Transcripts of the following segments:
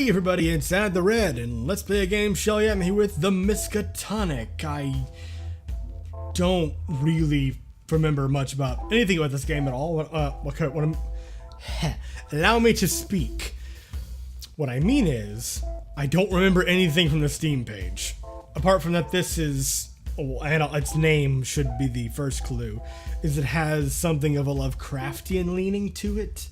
Hey everybody, it's Ad the Red, and let's play a game, shall we? I'm here with the Miskatonic. I don't really remember much about anything about this game at all. Allow me to speak. What I mean is, I don't remember anything from the Steam page. Apart from that, this is, and its name should be the first clue, is it has something of a Lovecraftian leaning to it.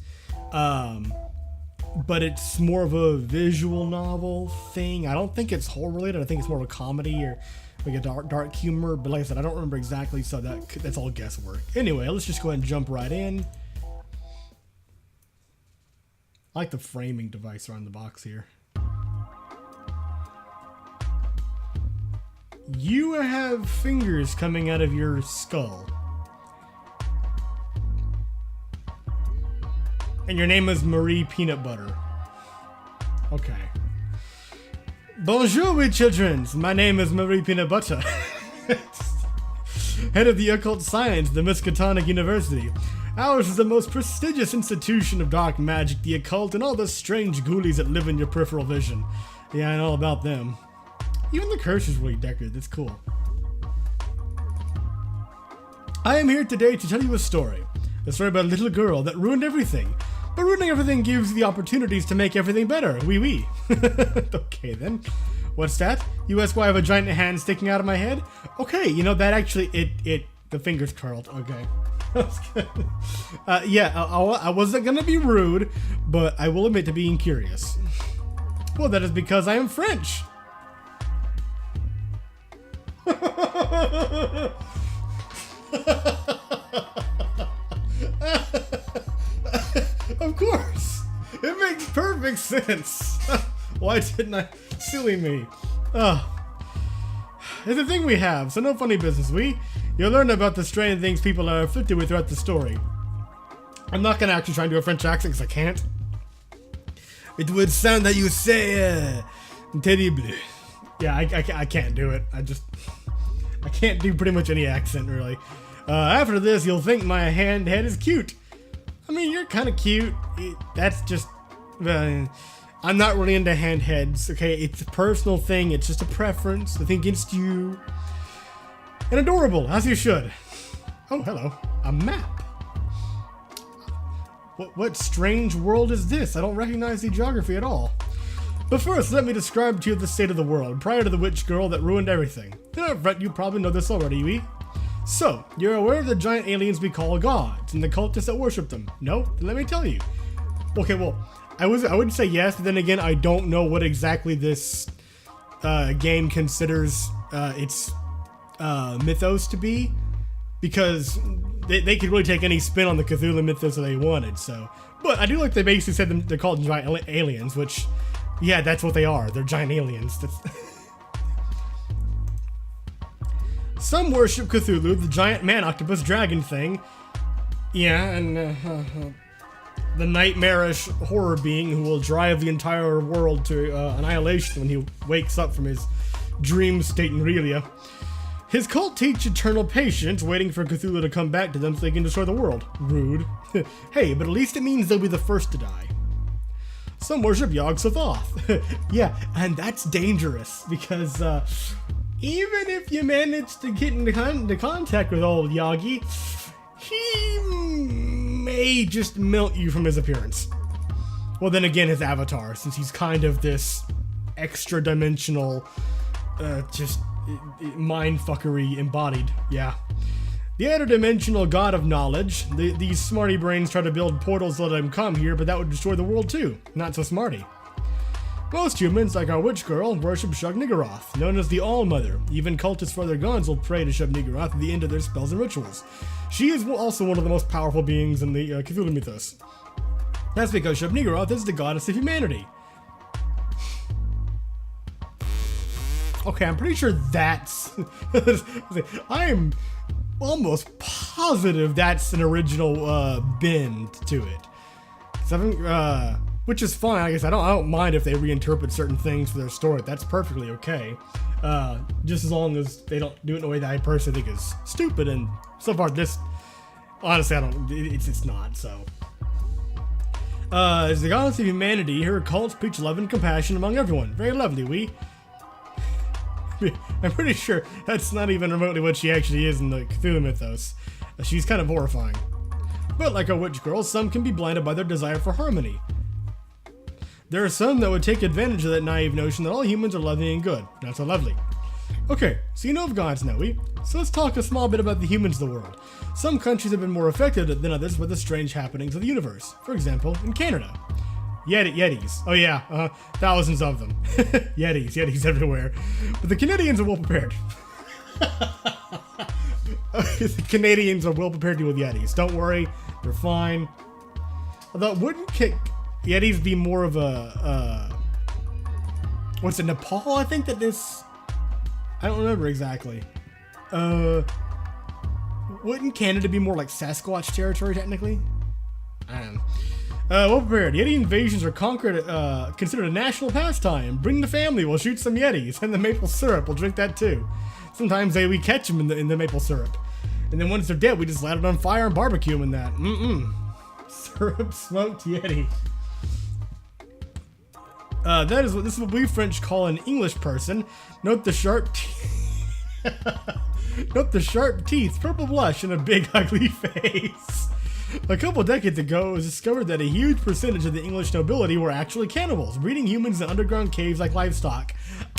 But it's more of a visual novel thing. I don't think it's horror related. I think it's more of a comedy or like a dark humor. But like I said, I don't remember exactly, so that's all guesswork. Anyway, let's just go ahead and jump right in. I like the framing device around the box here. You have fingers coming out of your skull. And your name is Marie Peanut Butter. Okay. Bonjour, we children. My name is Marie Peanut Butter. Head of the occult science, the Miskatonic University. Ours is the most prestigious institution of dark magic, the occult, and all the strange ghoulies that live in your peripheral vision. Yeah, I know all about them. Even the curse is really decorated. That's cool. I am here today to tell you a story. A story about a little girl that ruined everything. But ruining everything gives you the opportunities to make everything better. Oui, oui. Okay, then. What's that? You ask why I have a giant hand sticking out of my head? Okay, you know, that actually, the fingers curled. Okay. I wasn't gonna be rude, but I will admit to being curious. Well, that is because I am French. Of course! It makes perfect sense! Why didn't I? Silly me. It's a thing we have, so no funny business, You'll learn about the strange things people are afflicted with throughout the story. I'm not gonna actually try and do a French accent because I can't. It would sound that you say, terrible. Yeah, I can't do it. I can't do pretty much any accent, really. After this, you'll think my head is cute. I mean, you're kind of cute. That's just... I'm not really into hand heads, okay? It's a personal thing. It's just a preference. I think against you. And adorable, as you should. Oh, hello. A map. What strange world is this? I don't recognize the geography at all. But first, let me describe to you the state of the world prior to the witch girl that ruined everything. You probably know this already, So, you're aware of the giant aliens we call gods, and the cultists that worship them? No? Then let me tell you. Okay, well, I would say yes, but then again, I don't know what exactly this game considers its mythos to be, because they could really take any spin on the Cthulhu mythos that they wanted, so. But I do like they basically said they're called giant aliens, which, yeah, that's what they are. They're giant aliens. That's... Some worship Cthulhu, the giant man-octopus dragon thing. Yeah, and the nightmarish horror being who will drive the entire world to annihilation when he wakes up from his dream state in Relia. His cult teach eternal patience, waiting for Cthulhu to come back to them so they can destroy the world. Rude. Hey, but at least it means they'll be the first to die. Some worship Yog-Sothoth. Yeah, and that's dangerous, because even if you manage to get into contact with old Yagi, he may just melt you from his appearance. Well, then again, his avatar, since he's kind of this extra-dimensional, just mindfuckery embodied, yeah. The interdimensional god of knowledge. These smarty brains try to build portals to let him come here, but that would destroy the world too. Not so smarty. Most humans, like our witch girl, worship Shub-Niggurath, known as the All-Mother. Even cultists for their guns will pray to Shub-Niggurath at the end of their spells and rituals. She is also one of the most powerful beings in the Cthulhu mythos. That's because Shub-Niggurath is the goddess of humanity. Okay, I'm pretty sure that's... I'm almost positive that's an original bend to it. Which is fine. I guess I don't mind if they reinterpret certain things for their story. That's perfectly okay. Just as long as they don't do it in a way that I personally think is stupid. And so far, this honestly, it's not. So As the goddess of humanity, her cults preach love and compassion among everyone. Very lovely, we. I'm pretty sure that's not even remotely what she actually is in the Cthulhu mythos. She's kind of horrifying. But like a witch girl, some can be blinded by their desire for harmony. There are some that would take advantage of that naive notion that all humans are loving and good. Not so lovely. Okay, so you know of gods now, we? So let's talk a small bit about the humans of the world. Some countries have been more affected than others by the strange happenings of the universe. For example, in Canada. Yetis. Oh yeah, thousands of them. Yetis everywhere. But the Canadians are well prepared. The Canadians are well prepared to deal with Yetis. Don't worry, they're fine. Although, wouldn't Yetis be more of a, what's it, Nepal? I think that this, I don't remember exactly. Wouldn't Canada be more like Sasquatch territory, technically? I don't know. Well prepared. Yeti invasions are considered a national pastime. Bring the family, we'll shoot some Yetis, and the maple syrup, we'll drink that too. Sometimes we catch them in the maple syrup. And then once they're dead, we just light it on fire and barbecue them in that. Syrup smoked Yeti. This is what we French call an English person. Note the sharp teeth, purple blush, and a big ugly face. A couple decades ago, it was discovered that a huge percentage of the English nobility were actually cannibals, breeding humans in underground caves like livestock.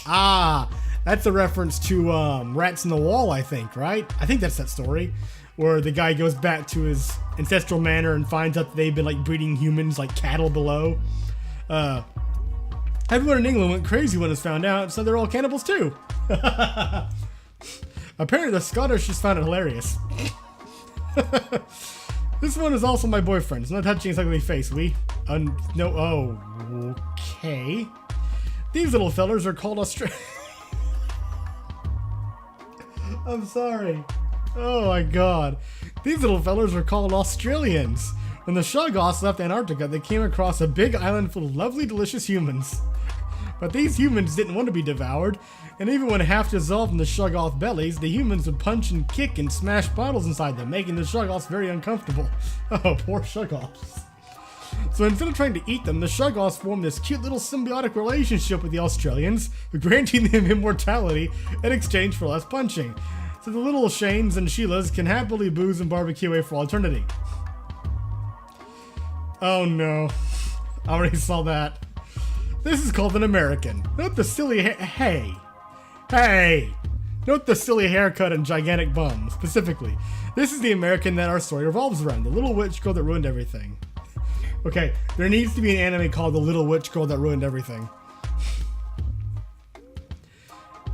Ah, that's a reference to Rats in the Wall, I think, right? I think that's that story, where the guy goes back to his ancestral manor and finds out that they've been like breeding humans like cattle below. Everyone in England went crazy when it was found out, so they're all cannibals too. Apparently the Scottish just found it hilarious. This one is also my boyfriend. It's not touching his ugly face, no, oh, okay. These little fellers are called I'm sorry. Oh my god. These little fellers are called Australians. When the Shoggoths left Antarctica, they came across a big island full of lovely, delicious humans. But these humans didn't want to be devoured, and even when half dissolved in the Shoggoth bellies, the humans would punch and kick and smash bottles inside them, making the Shoggoths very uncomfortable. Oh, poor Shoggoths. So instead of trying to eat them, the Shoggoths formed this cute little symbiotic relationship with the Australians, granting them immortality in exchange for less punching. So the little Shanes and Sheilas can happily booze and barbecue away for all eternity. Oh no, I already saw that. This is called an American. Note the silly hey. Note the silly haircut and gigantic bum, specifically. This is the American that our story revolves around, the little witch girl that ruined everything. Okay, there needs to be an anime called The Little Witch Girl That Ruined Everything.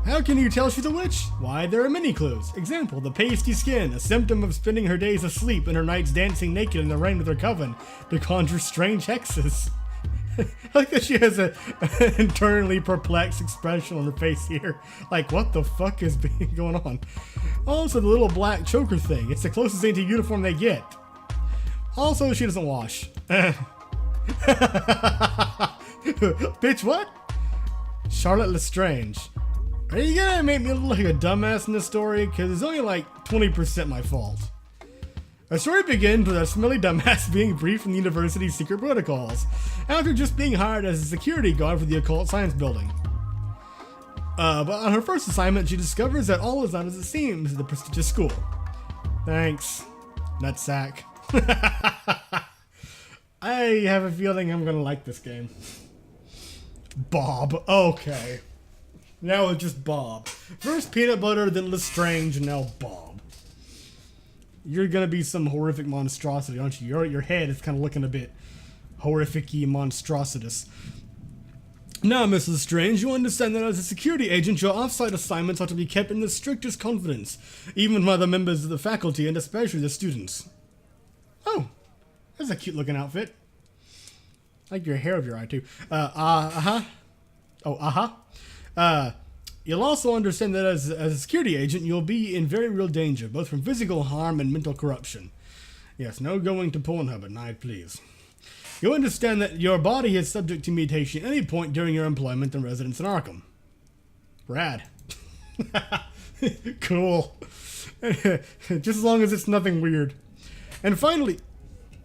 How can you tell she's a witch? Why, there are many clues. Example, the pasty skin, a symptom of spending her days asleep and her nights dancing naked in the rain with her coven to conjure strange hexes. I like that she has an internally perplexed expression on her face here. Like, what the fuck is going on? Also, the little black choker thing. It's the closest thing to uniform they get. Also, she doesn't wash. Bitch, what? Charlotte Lestrange. Are you gonna make me look like a dumbass in this story? Because it's only like 20% my fault. Our story begins with a smelly dumbass being briefed from the university's secret protocols, after just being hired as a security guard for the occult science building. But on her first assignment, she discovers that all is not as it seems at the prestigious school. Thanks, nutsack. I have a feeling I'm gonna like this game. Bob, okay. Now it's just Bob. First peanut butter, then Lestrange, and now Bob. You're gonna be some horrific monstrosity, aren't you? Your head is kind of looking a bit horrific-y monstrositous. Now, Mrs. Strange, you understand that as a security agent, your off-site assignments are to be kept in the strictest confidence, even by the members of the faculty and especially the students. Oh, that's a cute-looking outfit. I like your hair over your eye, too. You'll also understand that as a security agent, you'll be in very real danger, both from physical harm and mental corruption. Yes, no going to Pornhub at night, please. You'll understand that your body is subject to mutation at any point during your employment and residence in Arkham. Rad. Cool. Just as long as it's nothing weird. And finally,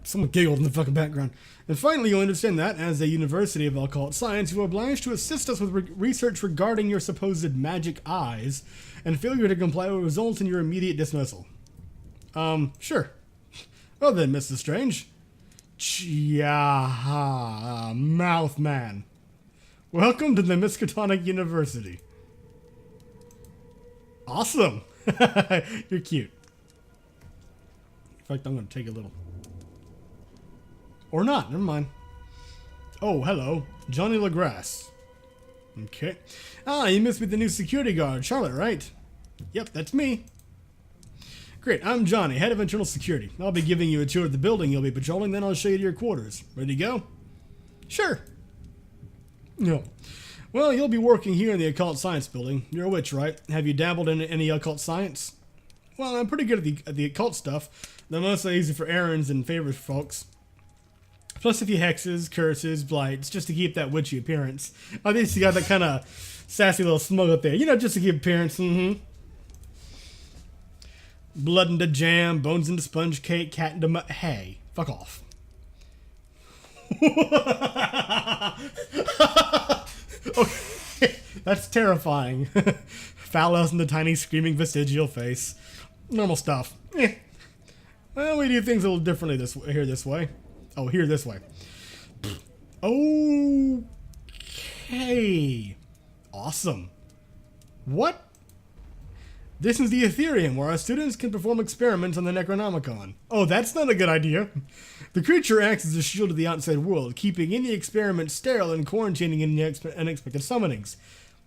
someone giggled in the fucking background. And finally, you'll understand that, as a University of Occult Science, you are obliged to assist us with research regarding your supposed magic eyes, and failure to comply will result in your immediate dismissal. Sure. Well then, Mr. Strange. Mouth man. Welcome to the Miskatonic University. Awesome. You're cute. In fact, I'm going to take a little... Or not, never mind. Oh, hello. Johnny LaGrasse. Okay. Ah, you must be the new security guard, Charlotte, right? Yep, that's me. Great, I'm Johnny, head of internal security. I'll be giving you a tour of the building you'll be patrolling, then I'll show you to your quarters. Ready to go? Sure. No. Well, you'll be working here in the occult science building. You're a witch, right? Have you dabbled in any occult science? Well, I'm pretty good at the occult stuff. They're mostly easy for errands and favors for folks. Plus a few hexes, curses, blights, just to keep that witchy appearance. I think you got that kind of sassy little smug up there. You know, just to keep appearance. Blood into jam, bones into sponge cake, cat into hey, fuck off. Okay, that's terrifying. Phallus in the tiny screaming vestigial face. Normal stuff. Well, we do things a little differently this way. Oh, here this way. Okay. Awesome. What? This is the Ethereum, where our students can perform experiments on the Necronomicon. Oh, that's not a good idea. The creature acts as a shield to the outside world, keeping any experiments sterile and quarantining any unexpected summonings.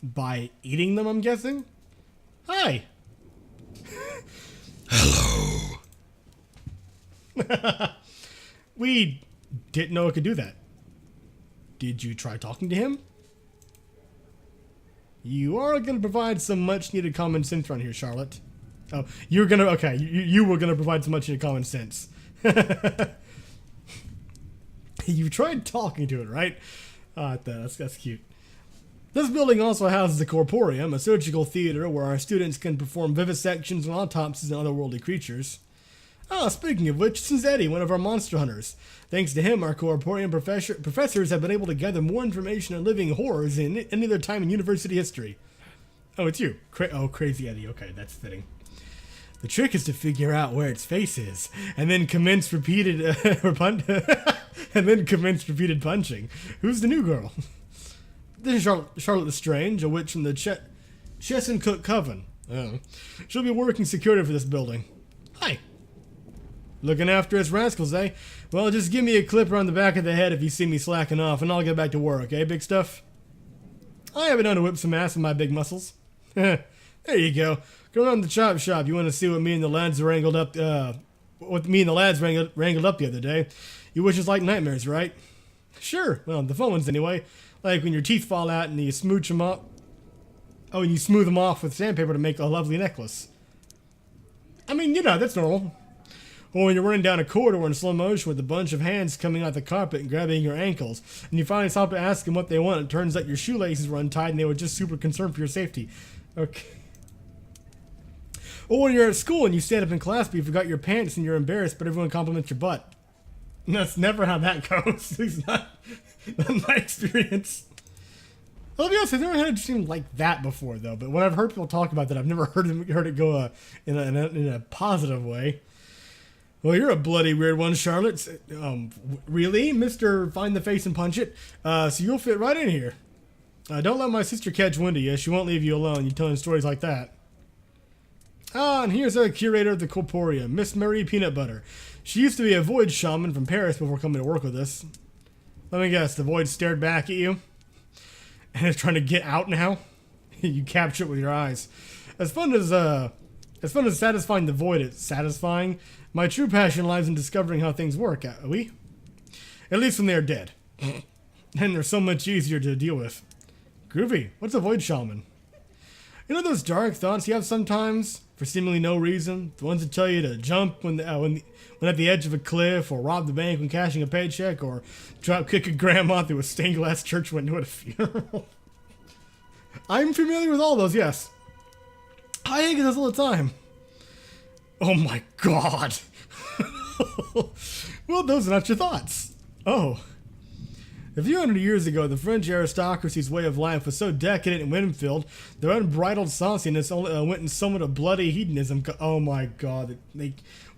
By eating them, I'm guessing? Hi. Hello. We didn't know it could do that. Did you try talking to him? You are going to provide some much-needed common sense around here, Charlotte. Oh, you're going to... Okay, you were going to provide some much-needed common sense. You tried talking to it, right? That's cute. This building also houses the Corporeum, a surgical theater where our students can perform vivisections and autopsies on otherworldly creatures. Ah, speaking of which, this is Eddie, one of our monster hunters. Thanks to him, our Corporeum professors have been able to gather more information on living horrors than any other time in university history. Oh, it's you. Crazy Eddie. Okay, that's fitting. The trick is to figure out where its face is, and then commence repeated repeated punching. Who's the new girl? This is Charlotte Lestrange, a witch from the Chesapeake Coven. Oh. She'll be working security for this building. Hi. Looking after us rascals, eh? Well, just give me a clipper on the back of the head if you see me slacking off, and I'll get back to work, eh, big stuff? I haven't done to whip some ass with my big muscles. There you go. Go around the chop shop. You want to see what me and the lads wrangled up the other day? You wishes like nightmares, right? Sure. Well, the fun ones anyway. Like when your teeth fall out and you smooch them up. Oh, and you smooth them off with sandpaper to make a lovely necklace. I mean, you know, that's normal. Or when you're running down a corridor in slow motion with a bunch of hands coming out the carpet and grabbing your ankles, and you finally stop to ask them what they want, it turns out your shoelaces were untied and they were just super concerned for your safety. Okay. Or when you're at school and you stand up in class but you forgot your pants and you're embarrassed but everyone compliments your butt. And that's never how that goes. At least not my experience. I'll be honest, I've never had it seem like that before though, but when I've heard people talk about that, I've never heard it go in a positive way. Well, you're a bloody weird one, Charlotte. Really? Mr. Find the Face and Punch It? So you'll fit right in here. Don't let my sister catch wind of you. She won't leave you alone. You telling stories like that. Ah, and here's our curator of the Corporeum, Miss Marie Peanut Butter. She used to be a void shaman from Paris before coming to work with us. Let me guess, the void stared back at you? And it's trying to get out now? You capture it with your eyes. As fun as satisfying the void is satisfying, my true passion lies in discovering how things work, oui? At least when they are dead. And they're so much easier to deal with. Groovy. What's a void shaman? You know those dark thoughts you have sometimes, for seemingly no reason? The ones that tell you to jump when at the edge of a cliff, or rob the bank when cashing a paycheck, or drop kick a grandma through a stained glass church window at a funeral. I'm familiar with all those, yes. I get this all the time. Oh my god. Well, those are not your thoughts. Oh. A few hundred years ago, the French aristocracy's way of life was so decadent and wind-filled, their unbridled sauciness went in somewhat of bloody hedonism. Oh my god.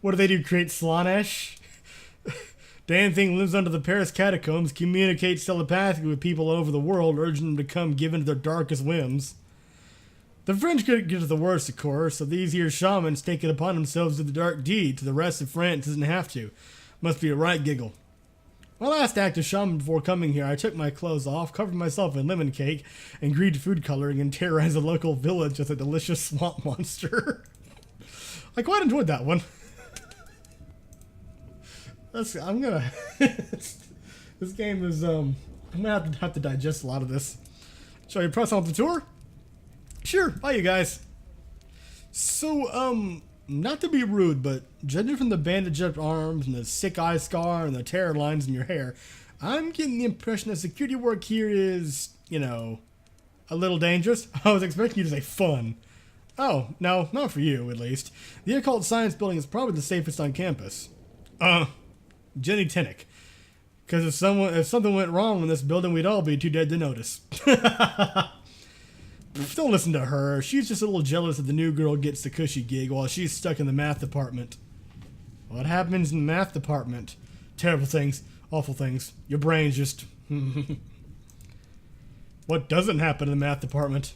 What do they do? Create Slanesh? Damn thing lives under the Paris catacombs, communicates telepathically with people all over the world, urging them to come give in to their darkest whims. The French couldn't get to the worst, of course, so these here shamans take it upon themselves to do the dark deed, to the rest of France doesn't have to. Must be a right giggle. My last act as shaman before coming here, I took my clothes off, covered myself in lemon cake, and agreed to food coloring and terrorized a local village with a delicious swamp monster. I quite enjoyed that one. I'm gonna... this game is, I'm gonna have to digest a lot of this. Shall we press on the tour? Sure, bye you guys. So, not to be rude, but judging from the bandaged up arms and the sick eye scar and the tear lines in your hair, I'm getting the impression that security work here is, you know, a little dangerous. I was expecting you to say fun. Oh, no, not for you, at least. The Occult Science Building is probably the safest on campus. Jenny Tinnick. Because if something went wrong in this building, we'd all be too dead to notice. Don't listen to her. She's just a little jealous that the new girl gets the cushy gig while she's stuck in the math department. What happens in the math department? Terrible things. Awful things. Your brain's just... What doesn't happen in the math department?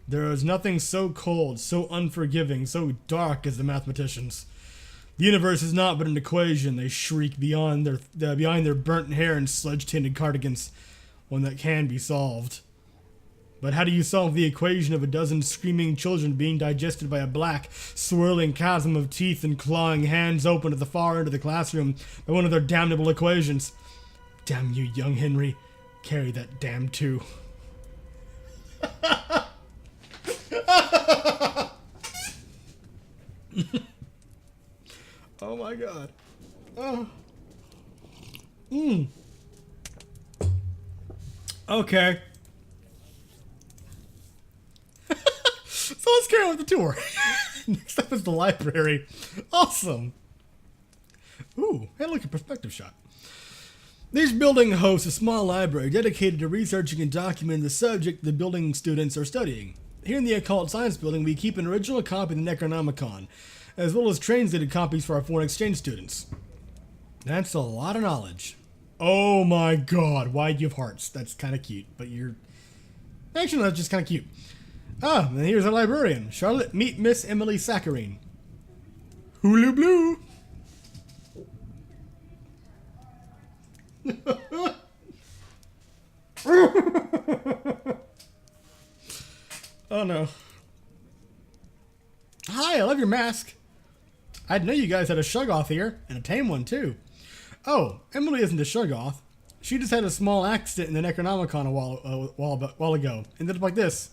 There is nothing so cold, so unforgiving, so dark as the mathematicians. The universe is not but an equation, they shriek behind their burnt hair and sludge-tinted cardigans. One that can be solved. But how do you solve the equation of a dozen screaming children being digested by a black, swirling chasm of teeth and clawing hands open at the far end of the classroom by one of their damnable equations? Damn you, young Henry. Carry that damn too. Oh my god. Oh. Okay. So let's carry on with the tour. Next up is the library. Awesome. Ooh, hey look, a perspective shot. This building hosts a small library dedicated to researching and documenting the subject the building students are studying. Here in the Occult Science Building, we keep an original copy of the Necronomicon, as well as translated copies for our foreign exchange students. That's a lot of knowledge. Oh my god, why do you have hearts? That's kind of cute, but you're... Actually, that's just kind of cute. Ah, and here's our librarian. Charlotte, meet Miss Emily Saccharine. Hulu blue. Oh no. Hi, I love your mask. I didn't know you guys had a Shoggoth here, and a tame one too. Oh, Emily isn't a Shoggoth. She just had a small accident in the Necronomicon a while ago. Ended up like this.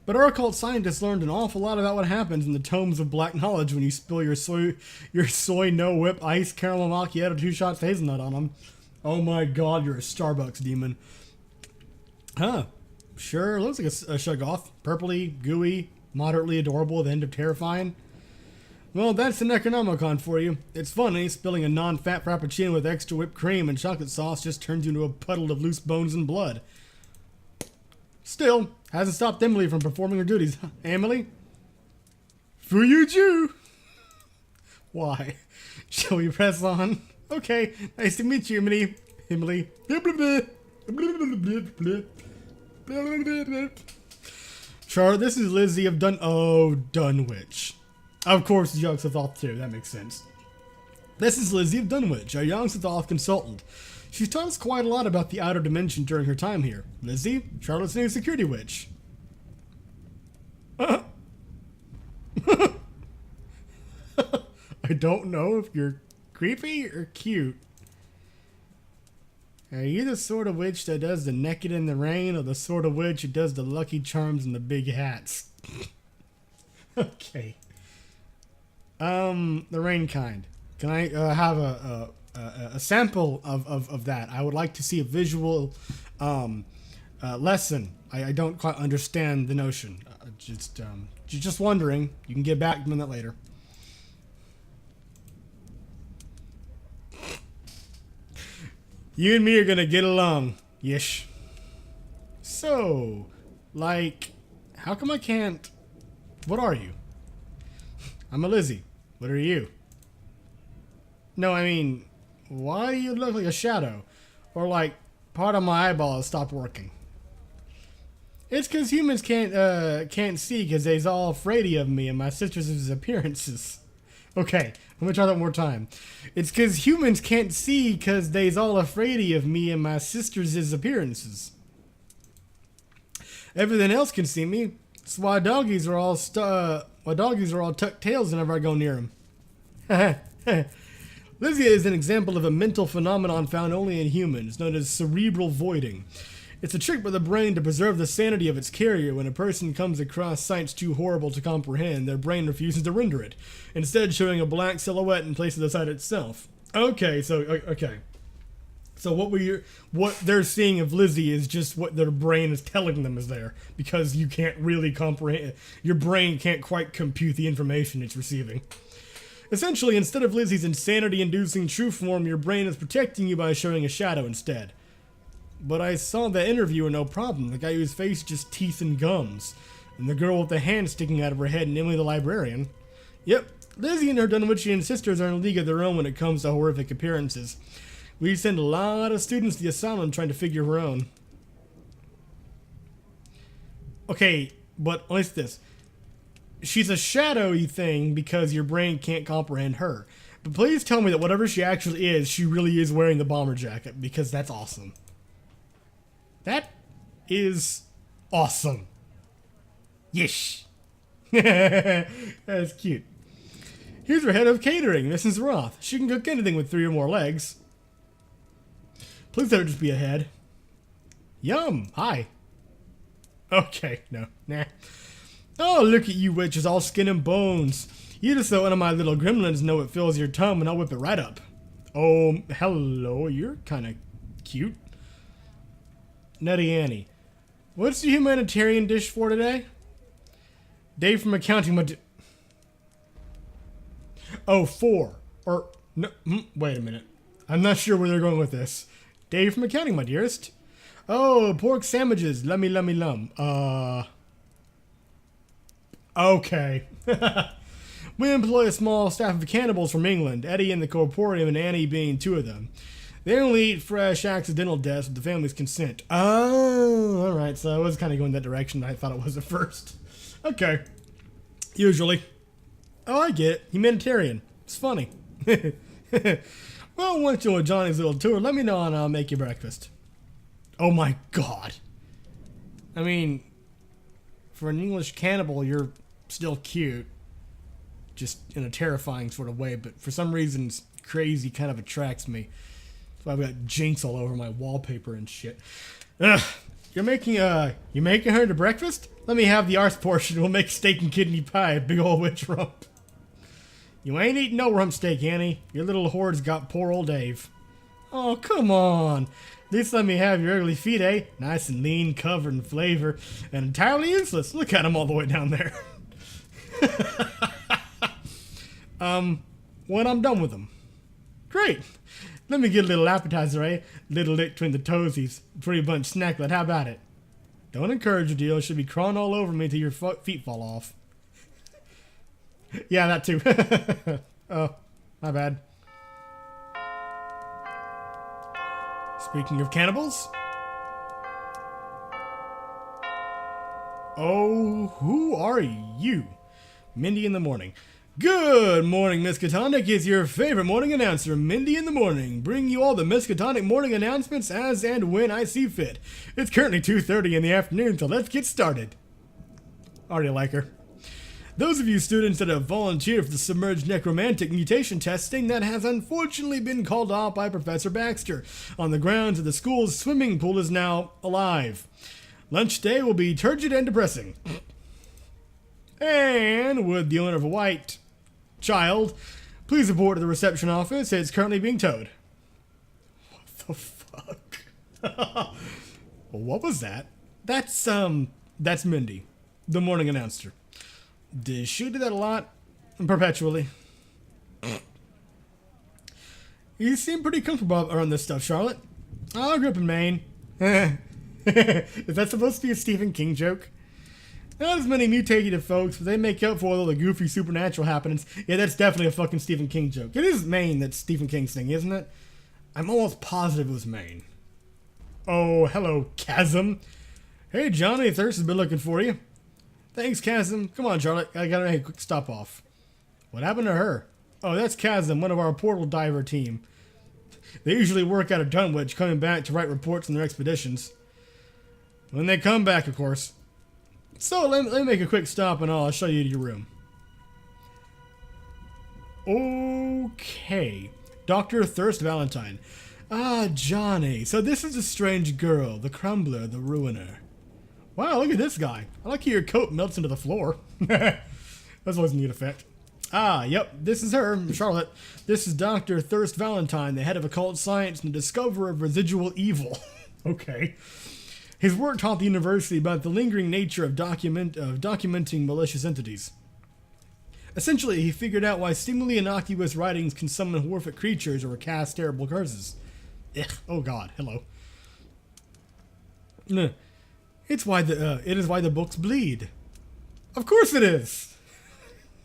But our occult scientists learned an awful lot about what happens in the tomes of black knowledge when you spill your soy no whip ice caramel macchiato 2 shots hazelnut on them. Oh my god, you're a Starbucks demon. Huh. Sure, looks like a Shoggoth. Purpley, gooey, moderately adorable, the end of terrifying. Well, that's the Necronomicon for you. It's funny, spilling a non-fat frappuccino with extra whipped cream and chocolate sauce just turns you into a puddle of loose bones and blood. Still, hasn't stopped Emily from performing her duties. Emily? For you, Jew. Why? Shall we press on? Okay, nice to meet you, Emily. Emily. Charlotte, this is Lizzie of Dunwich. Of course, young Sothoth too, that makes sense. This is Lizzie of Dunwich, our young Sothoth consultant. She's taught us quite a lot about the outer dimension during her time here. Lizzie, Charlotte's new security witch. I don't know if you're creepy or cute. Are you the sort of witch that does the naked in the rain, or the sort of witch who does the lucky charms and the big hats? Okay. The rain kind. Can I have a sample of that? I would like to see a visual lesson. I don't quite understand the notion. Just wondering. You can get back to me on that later. You and me are gonna get along. Yes. So, like, how come I can't... What are you? I'm a Lizzie. What are you? No, I mean, why do you look like a shadow? Or like, part of my eyeball has stopped working. It's because humans can't see because they's all afraid of me and my sister's appearances. Okay, let me try that one more time. It's because humans can't see because they's all afraid of me and my sister's appearances. Everything else can see me. That's why doggies are all tucked tails whenever I go near them. Lizzie is an example of a mental phenomenon found only in humans, known as cerebral voiding. It's a trick by the brain to preserve the sanity of its carrier. When a person comes across sights too horrible to comprehend, their brain refuses to render it, instead showing a black silhouette in place of the sight itself. Okay, so what they're seeing of Lizzie is just what their brain is telling them is there, because you can't really comprehend. Your brain can't quite compute the information it's receiving. Essentially, instead of Lizzie's insanity-inducing true form, your brain is protecting you by showing a shadow instead. But I saw the interviewer, no problem. The guy whose face just teeth and gums. And the girl with the hand sticking out of her head, and Emily the librarian. Yep, Lizzie and her Dunwichian sisters are in a league of their own when it comes to horrific appearances. We send a lot of students to the asylum trying to figure her own. Okay, but at least this. She's a shadowy thing because your brain can't comprehend her. But please tell me that whatever she actually is, she really is wearing the bomber jacket, because that's awesome. That is awesome. Yes. That's cute. Here's our head of catering, Mrs. Roth. She can cook anything with 3 or more legs. Please let her just be a head. Yum. Hi. Okay, no. Nah. Oh, look at you witches, all skin and bones. You just let one of my little gremlins know it fills your tum and I'll whip it right up. Oh, hello, you're kind of cute. Nutty Annie. What's the humanitarian dish for today? Dave from accounting, Oh, 4. Or, no, wait a minute. I'm not sure where they're going with this. Dave from accounting, my dearest. Oh, pork sandwiches, lummy lummy lum. Okay. We employ a small staff of cannibals from England, Eddie in the corporeum and Annie being 2 of them. They only eat fresh accidental deaths with the family's consent. Oh, alright, so I was kind of going that direction I thought it was at first. Okay. Usually. Oh, I get it. Humanitarian. It's funny. Well, once you're on Johnny's little tour, let me know and I'll make you breakfast. Oh my god. I mean, for an English cannibal, you're still cute. Just in a terrifying sort of way, but for some reason, crazy kind of attracts me. That's why I've got Jinx all over my wallpaper and shit. Ugh. You making her into breakfast? Let me have the arse portion. We'll make steak and kidney pie, a big old witch rump. You ain't eating no rump steak, Annie. Your little hoard's got poor old Dave. Oh, come on. At least let me have your ugly feet, eh? Nice and lean, covered in flavor, and entirely useless. Look at them all the way down there. When I'm done with them. Great. Let me get a little appetizer, eh? Little lick between the toesies. Pretty bunch snacklet. How about it? Don't encourage your deal. She'll be crawling all over me till your feet fall off. Yeah, that too. Oh, my bad. Speaking of cannibals. Oh, who are you? Mindy in the morning. Good morning, Miskatonic is your favorite morning announcer, Mindy in the morning, bringing you all the Miskatonic morning announcements as and when I see fit. It's currently 2:30 in the afternoon, so let's get started. Already like her. Those of you students that have volunteered for the submerged necromantic mutation testing that has unfortunately been called off by Professor Baxter on the grounds that the school's swimming pool is now alive. Lunch day will be turgid and depressing. And would the owner of a white child please report to the reception office? It's currently being towed. What the fuck? What was that? That's Mindy, the morning announcer. Does she do that a lot? Perpetually. You seem pretty comfortable around this stuff, Charlotte. Oh, I grew up in Maine. Is that supposed to be a Stephen King joke? Not as many mutated folks, but they make up for all the goofy supernatural happenings. Yeah, that's definitely a fucking Stephen King joke. It is Maine that's Stephen King's thing, isn't it? I'm almost positive it was Maine. Oh, hello, Chasm. Hey, Johnny, Thirst has been looking for you. Thanks, Chasm. Come on, Charlotte. I gotta make a quick stop off. What happened to her? Oh, that's Chasm, one of our portal diver team. They usually work out of Dunwich, coming back to write reports on their expeditions. When they come back, of course. So, let me make a quick stop and I'll show you your room. Okay. Dr. Thirst Valentine. Ah, Johnny. So this is a strange girl, the Crumbler, the Ruiner. Wow, look at this guy. I like how your coat melts into the floor. That's always a neat effect. Ah, yep, this is her, Charlotte. This is Dr. Thirst Valentine, the head of occult science and the discoverer of residual evil. Okay. His work taught the university about the lingering nature of documenting malicious entities. Essentially, he figured out why seemingly innocuous writings can summon horrific creatures or cast terrible curses. Ugh, oh god, hello. It is why the books bleed. Of course it is!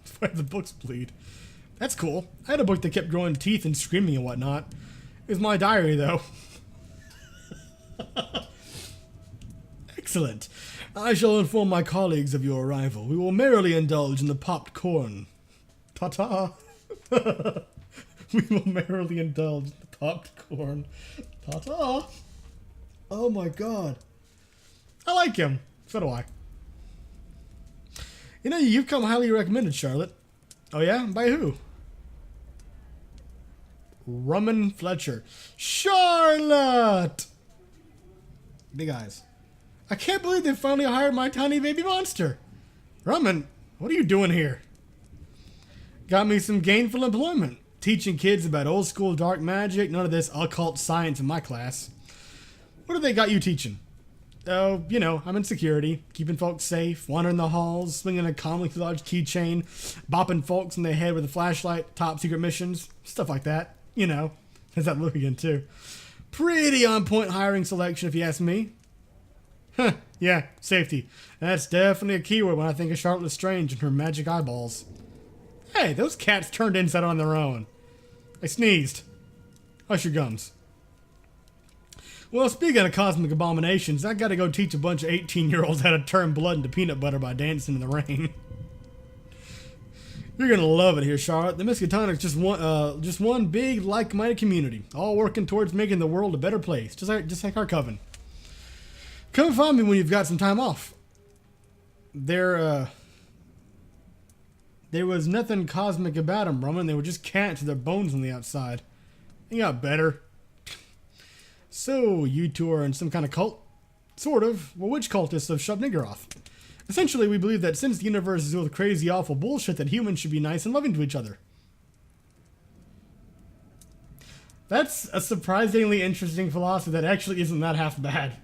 It's why the books bleed. That's cool. I had a book that kept growing teeth and screaming and whatnot. It was my diary, though. Excellent. I shall inform my colleagues of your arrival. We will merrily indulge in the popped corn. Ta-ta. We will merrily indulge in the popped corn. Ta-ta. Oh my god. I like him. So do I. You know, you've come highly recommended, Charlotte. Oh yeah? By who? Rumman Fletcher. Charlotte! Big eyes. I can't believe they finally hired my tiny baby monster. Rumman, what are you doing here? Got me some gainful employment. Teaching kids about old school dark magic. None of this occult science in my class. What do they got you teaching? Oh, you know, I'm in security, keeping folks safe, wandering the halls, swinging a comically large keychain, bopping folks in the head with a flashlight, top secret missions, stuff like that. You know, there's that look again too. Pretty on point hiring selection if you ask me. Huh, yeah, safety. That's definitely a keyword when I think of Charlotte Lestrange and her magic eyeballs. Hey, those cats turned inside on their own. I sneezed. Hush your gums. Well, speaking of cosmic abominations, I gotta go teach a bunch of 18-year-olds how to turn blood into peanut butter by dancing in the rain. You're gonna love it here, Charlotte. The Miskatonic's just one big, like-minded community, all working towards making the world a better place, just like our coven. Come find me when you've got some time off. There was nothing cosmic about them, Roman. They were just cats with their bones on the outside. They got better. So, you two are in some kind of cult? Sort of. We're witch cultists of Shub-Niggurath. Essentially, we believe that since the universe is full of crazy, awful bullshit, that humans should be nice and loving to each other. That's a surprisingly interesting philosophy that actually isn't that half bad.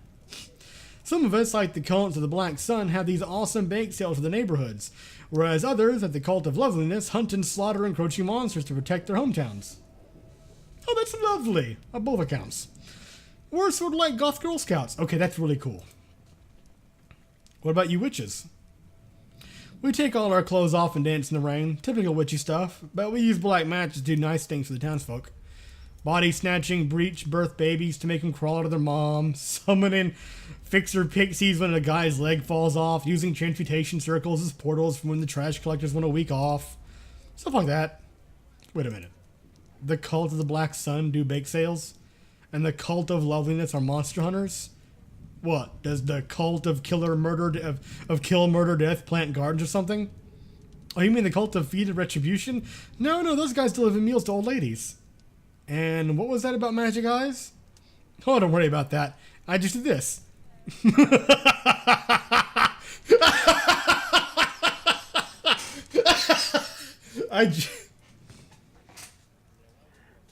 Some of us, like the cults of the Black Sun, have these awesome bake sales for the neighborhoods, whereas others, like the cult of Loveliness, hunt and slaughter encroaching monsters to protect their hometowns. Oh, that's lovely, on both accounts. We're sort of like goth Girl Scouts. Okay, that's really cool. What about you witches? We take all our clothes off and dance in the rain. Typical witchy stuff. But we use black magic to do nice things for the townsfolk. Body snatching, breach, birth babies to make them crawl out of their mom. Summoning fixer pixies when a guy's leg falls off. Using transmutation circles as portals for when the trash collectors want a week off. Stuff like that. Wait a minute. The cult of the Black Sun do bake sales? And the cult of Loveliness are monster hunters? What, does the cult of kill, murder, death plant gardens or something? Oh, you mean the cult of feed and retribution? No, those guys deliver meals to old ladies. And what was that about magic eyes? Oh, don't worry about that. I just did this.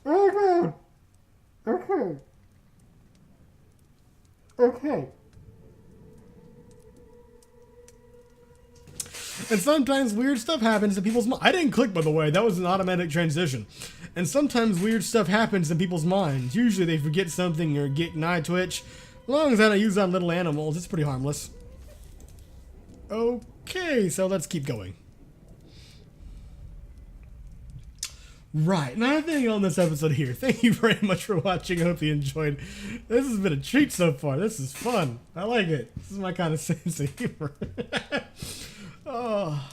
Oh, God. Okay. And sometimes weird stuff happens to people's minds. I didn't click, by the way. That was an automatic transition. And sometimes weird stuff happens in people's minds. Usually they forget something or get an eye twitch. As long as I don't use on little animals, it's pretty harmless. Okay, so let's keep going. Right, nothing on this episode here. Thank you very much for watching. I hope you enjoyed. This has been a treat so far. This is fun. I like it. This is my kind of sense of humor. Oh,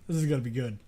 this is going to be good.